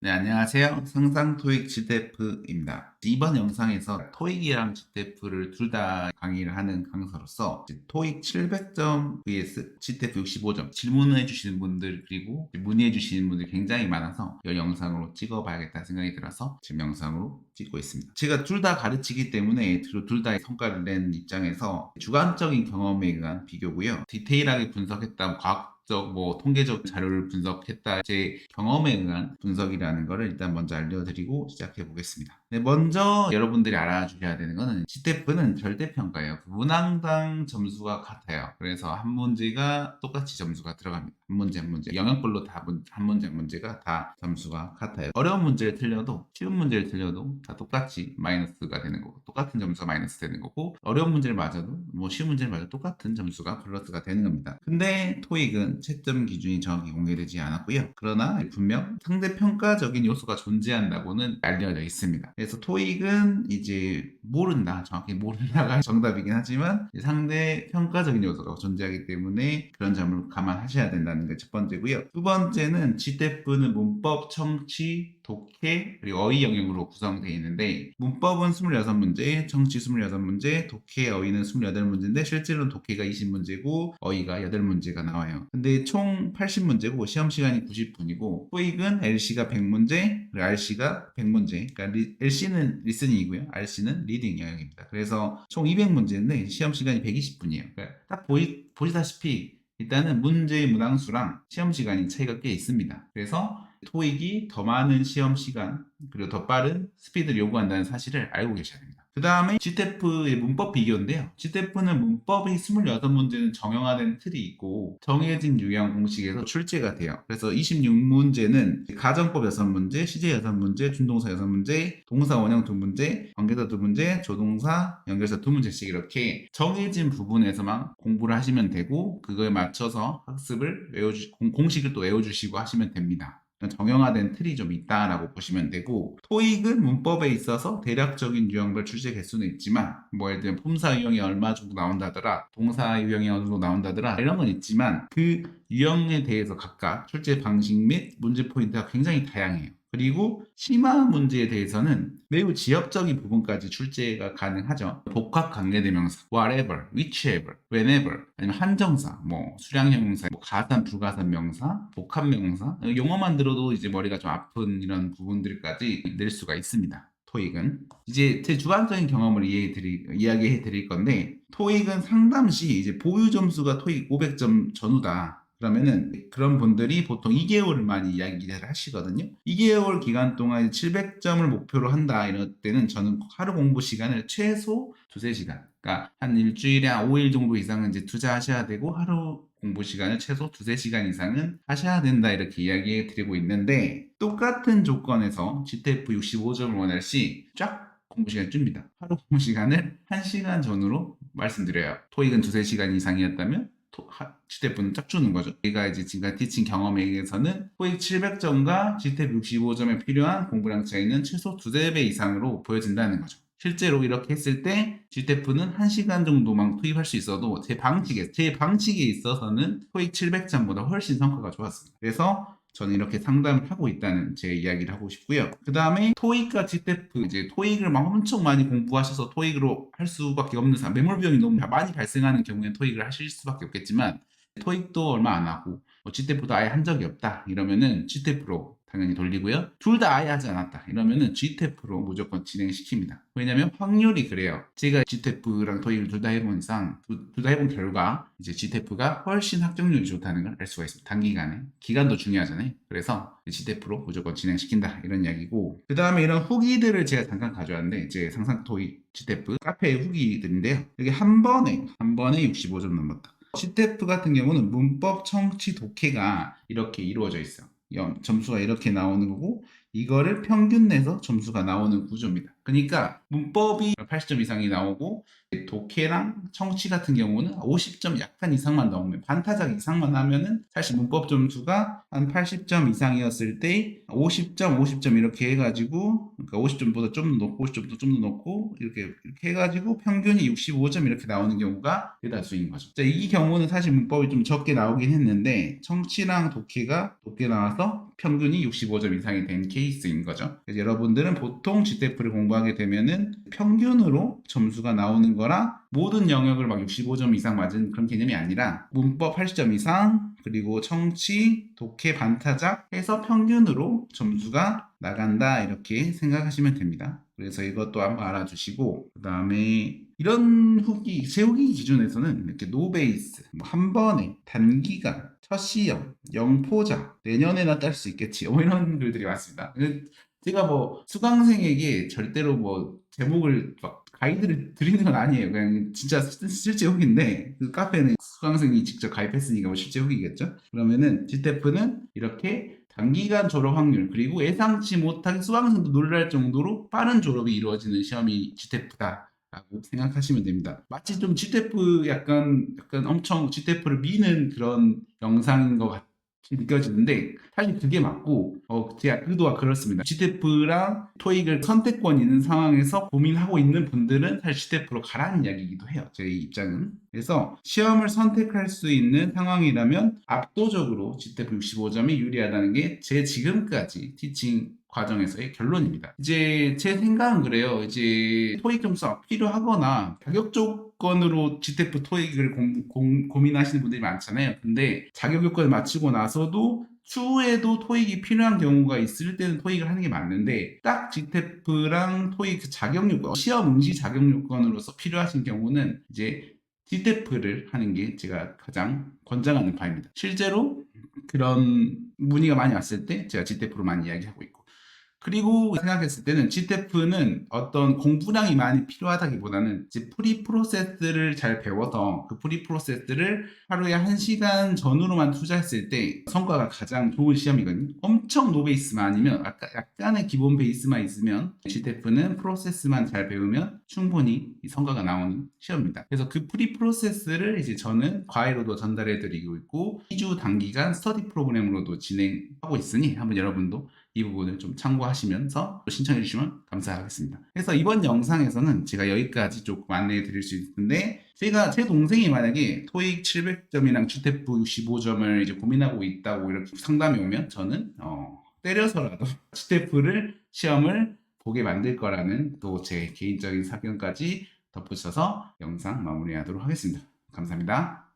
네, 안녕하세요. 상상 토익 GTF입니다. 이번 영상에서 토익이랑 GTF를 둘 다 강의를 하는 강사로서 토익 700점 vs GTF 65점 질문해 주시는 분들 그리고 문의해 주시는 분들이 굉장히 많아서 이 영상으로 찍어봐야겠다 생각이 들어서 지금 영상으로 찍고 있습니다. 제가 둘 다 가르치기 때문에 둘 다 성과를 낸 입장에서 주관적인 경험에 의한 비교고요. 디테일하게 분석했다 뭐 통계적 자료를 분석했다 제 경험에 의한 분석이라는 것을 일단 먼저 알려드리고 시작해 보겠습니다. 네, 먼저 여러분들이 알아주셔야 되는 것은 GTF는 절대평가예요. 문항당 점수가 같아요. 그래서 한 문제가 똑같이 점수가 들어갑니다. 한 문제 영역별로 한 문제 한 문제가 다 점수가 같아요. 어려운 문제를 틀려도 쉬운 문제를 틀려도 다 똑같이 마이너스가 되는 거고 똑같은 점수가 마이너스 되는 거고 어려운 문제를 맞아도 뭐 쉬운 문제를 맞아도 똑같은 점수가 플러스가 되는 겁니다. 근데 토익은 채점 기준이 정확히 공개되지 않았고요. 그러나 분명 상대평가적인 요소가 존재한다고는 알려져 있습니다. 그래서 토익은 이제 모른다, 정확히 모른다가 정답이긴 하지만 상대평가적인 요소가 존재하기 때문에 그런 점을 감안하셔야 된다는 게 첫 번째고요. 두 번째는 GTF는 문법, 청취, 독해, 그리고 어휘 영역으로 구성되어 있는데 문법은 26문제, 청취 26문제, 독해, 어휘는 28문제인데 실제로는 독해가 20문제고 어휘가 8문제가 나와요. 근데 총 80문제고 시험 시간이 90분이고 토익은 LC가 100문제, 그리고 RC가 100문제. 그러니까 LC는 리스닝이고요. RC는 리딩 영역입니다. 그래서 총 200문제인데 시험 시간이 120분이에요. 그러니까 딱 보시다시피 일단은 문제의 문항수랑 시험 시간이 차이가 꽤 있습니다. 그래서 토익이 더 많은 시험 시간 그리고 더 빠른 스피드를 요구한다는 사실을 알고 계셔야 됩니다. 그 다음에 GTF의 문법 비교인데요. GTF는 문법이 26문제는 정형화된 틀이 있고 정해진 유형 공식에서 출제가 돼요. 그래서 26문제는 가정법 6문제, 시제 6문제, 준동사 6문제, 동사 원형 2문제, 관계사 2문제, 조동사, 연결사 2문제씩 이렇게 정해진 부분에서만 공부를 하시면 되고 그거에 맞춰서 학습을 공식을 또 외워주시고 하시면 됩니다. 정형화된 틀이 좀 있다라고 보시면 되고 토익은 문법에 있어서 대략적인 유형별 출제 개수는 있지만 뭐 예를 들면 품사 유형이 얼마 정도 나온다더라 동사 유형이 어느 정도 나온다더라 이런 건 있지만 그 유형에 대해서 각각 출제 방식 및 문제 포인트가 굉장히 다양해요. 그리고 심화 문제에 대해서는 매우 지역적인 부분까지 출제가 가능하죠. 복합 관계대명사, whatever, whichever, whenever, 아니면 한정사, 뭐 수량형용사, 뭐 가산, 불가산 명사, 복합명사, 용어만 들어도 이제 머리가 좀 아픈 이런 부분들까지 낼 수가 있습니다. 토익은 이제 제 주관적인 경험을 이야기해 드릴 건데 토익은 상담 시 이제 보유 점수가 토익 500점 전후다. 그러면은 그런 분들이 보통 2개월을 많이 이야기를 하시거든요. 2개월 기간 동안 700점을 목표로 한다 이럴 때는 저는 하루 공부 시간을 최소 2~3시간 그러니까 한 일주일에 한 5일 정도 이상은 이제 투자하셔야 되고 하루 공부 시간을 최소 2~3시간 이상은 하셔야 된다 이렇게 이야기해 드리고 있는데 똑같은 조건에서 GTF 65점을 원할 시 쫙 공부 시간을 줍니다. 하루 공부 시간을 1시간 전후로 말씀드려요. 토익은 2~3시간 이상이었다면 GTF는 짝 주는 거죠. 제가 이제 지금까지 티칭 경험에 의해서는 토익 700점과 GTF 65점에 필요한 공부량 차이는 최소 2~3배 이상으로 보여진다는 거죠. 실제로 이렇게 했을 때 GTF는 1시간 정도만 투입할 수 있어도 제 방식에 있어서는 토익 700점보다 훨씬 성과가 좋았습니다. 그래서 저는 이렇게 상담을 하고 있다는 제 이야기를 하고 싶고요. 그 다음에 토익과 GTF 이제 토익을 막 엄청 많이 공부하셔서 토익으로 할 수밖에 없는 사람 매몰 비용이 너무 많이 발생하는 경우에 토익을 하실 수밖에 없겠지만 토익도 얼마 안 하고 GTF도 아예 한 적이 없다 이러면은 GTF로 당연히 돌리고요. 둘 다 아예 하지 않았다 이러면은 GTF로 무조건 진행시킵니다. 왜냐면 확률이 그래요. 제가 GTF랑 토익을 둘 다 해본 이상 둘 다 해본 결과 이제 GTF가 훨씬 합격률이 좋다는 걸 알 수가 있습니다. 단기간에 기간도 중요하잖아요. 그래서 GTF로 무조건 진행시킨다 이런 이야기고 그 다음에 이런 후기들을 제가 잠깐 가져왔는데 이제 상상 토익 GTF 카페의 후기들인데요. 여기 한 번에 65점 넘었다. GTF 같은 경우는 문법, 청취, 독해가 이렇게 이루어져 있어요. 점수가 이렇게 나오는 거고 이거를 평균 내서 점수가 나오는 구조입니다. 그러니까 문법이 80점 이상이 나오고 독해랑 청취 같은 경우는 50점 약간 이상만 나오면 반타작 이상만 하면은 사실 문법 점수가 한 80점 이상이었을 때 50점 이렇게 해가지고 그러니까 50점보다 좀 더 높고 50점도 좀 더 높고 이렇게 해가지고 평균이 65점 이렇게 나오는 경우가 대다수인 거죠. 자, 이 경우는 사실 문법이 좀 적게 나오긴 했는데 청취랑 독해가 높게 나와서 평균이 65점 이상이 된 케이스인 거죠. 그래서 여러분들은 보통 GTF를 공부하게 되면은 평균으로 점수가 나오는 거라 모든 영역을 막 65점 이상 맞은 그런 개념이 아니라 문법 80점 이상 그리고 청취, 독해, 반타작 해서 평균으로 점수가 나간다 이렇게 생각하시면 됩니다. 그래서 이것도 한번 알아주시고 그 다음에 이런 후기, 제 후기 기준에서는 이렇게 노베이스, 한 번에, 단기간, 첫 시험, 영포자, 내년에나 딸 수 있겠지. 이런 글들이 왔습니다. 제가 뭐 수강생에게 절대로 뭐 제목을 막 가이드를 드리는 건 아니에요. 그냥 진짜 실제 후기인데 그 카페는 수강생이 직접 가입했으니까 뭐 실제 후기겠죠. 그러면은 GTF는 이렇게 단기간 졸업 확률 그리고 예상치 못하게 수강생도 놀랄 정도로 빠른 졸업이 이루어지는 시험이 GTF다. 라고 생각하시면 됩니다. 마치 좀 GTF 약간 엄청 GTF를 미는 그런 영상인 것 같이 느껴지는데 사실 그게 맞고 제 의도가 그렇습니다. GTF랑 토익을 선택권 있는 상황에서 고민하고 있는 분들은 사실 GTF로 가라는 이야기이기도 해요. 제 입장은. 그래서 시험을 선택할 수 있는 상황이라면 압도적으로 GTF 65점이 유리하다는 게 제 지금까지 티칭 과정에서의 결론입니다. 이제 제 생각은 그래요. 이제 토익 점수가 필요하거나 자격 조건으로 GTF 토익을 고민하시는 분들이 많잖아요. 근데 자격 요건을 맞추고 나서도 추후에도 토익이 필요한 경우가 있을 때는 토익을 하는 게 맞는데 딱 GTF랑 토익 자격 요건, 시험 응시 자격 요건으로서 필요하신 경우는 이제 GTF를 하는 게 제가 가장 권장하는 바입니다. 실제로 그런 문의가 많이 왔을 때 제가 GTF로 많이 이야기하고 있고 그리고 생각했을 때는 GTF는 어떤 공부량이 많이 필요하다기보다는 이제 프리 프로세스를 잘 배워서 그 프리 프로세스를 하루에 1시간 전후로만 투자했을 때 성과가 가장 좋은 시험이거든요. 엄청 노베이스만 아니면 약간의 기본 베이스만 있으면 GTF는 프로세스만 잘 배우면 충분히 성과가 나오는 시험입니다. 그래서 그 프리 프로세스를 이제 저는 과외로도 전달해 드리고 있고 2주 단기간 스터디 프로그램으로도 진행하고 있으니 한번 여러분도 이 부분을 좀 참고하시면서 신청해 주시면 감사하겠습니다. 그래서 이번 영상에서는 제가 여기까지 조금 안내해 드릴 수 있는데 제 동생이 만약에 토익 700점이랑 GTF 65점을 이제 고민하고 있다고 이렇게 상담이 오면 저는 때려서라도 GTF를 시험을 보게 만들 거라는 또 제 개인적인 사견까지 덧붙여서 영상 마무리하도록 하겠습니다. 감사합니다.